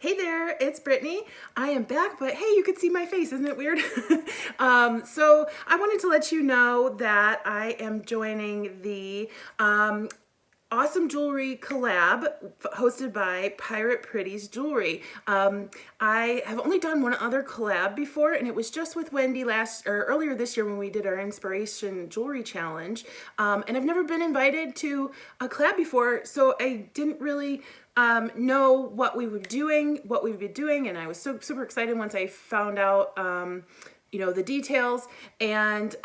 Hey there, it's Brittany. I am back, but hey, you can see my face. Isn't it weird? So I wanted to let you know that I am joining the awesome jewelry collab hosted by Pretties Jewelry. I have only done one other collab before, and it was just with Wendy earlier this year when we did our inspiration jewelry challenge. And I've never been invited to a collab before, so I didn't really know what we would be doing, and I was super excited once I found out the details. And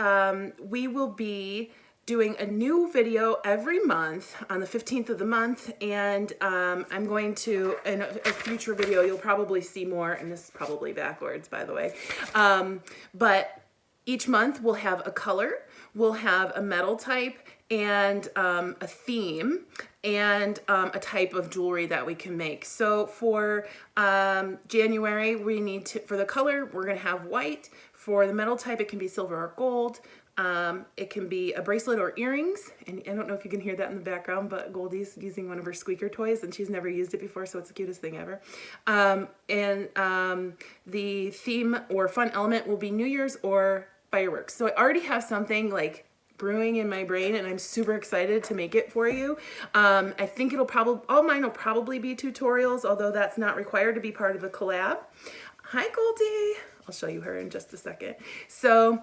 we will be doing a new video every month on the 15th of the month, and I'm going to, in a future video, you'll probably see more, and this is probably backwards, by the way, but each month we'll have a color, we'll have a metal type, and a theme, and a type of jewelry that we can make. So for January, we need to, for the color, we're gonna have white. For the metal type, it can be silver or gold. It can be a bracelet or earrings, and I don't know if you can hear that in the background, but Goldie's using one of her squeaker toys, and she's never used it before, so it's the cutest thing ever. The theme or fun element will be New Year's or fireworks. So I already have something like brewing in my brain, and I'm super excited to make it for you. I think all mine will probably be tutorials, although that's not required to be part of the collab. Hi, Goldie. I'll show you her in just a second. So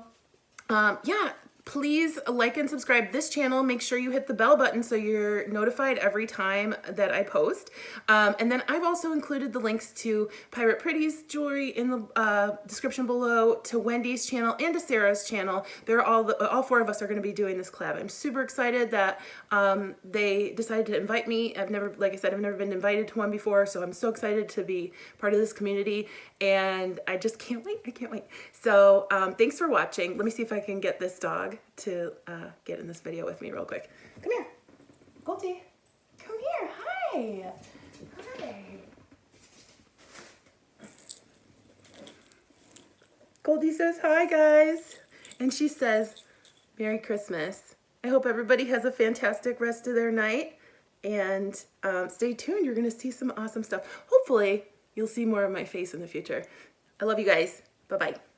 yeah, please like and subscribe this channel. Make sure you hit the bell button so you're notified every time that I post. And then I've also included the links to Pretties Jewelry in the description below, to Wendy's channel and to Sarah's channel. They're all four of us are going to be doing this collab. I'm super excited that they decided to invite me. Like I said, I've never been invited to one before, so I'm so excited to be part of this community, and I just can't wait. I can't wait. So thanks for watching. Let me see if I can get this dog to get in this video with me real quick. Come here, Goldie. Come here. Hi. Hi. Goldie says hi, guys, and she says Merry Christmas. I hope everybody has a fantastic rest of their night, and stay tuned. You're gonna see some awesome stuff. Hopefully you'll see more of my face in the future. I love you guys. Bye-bye.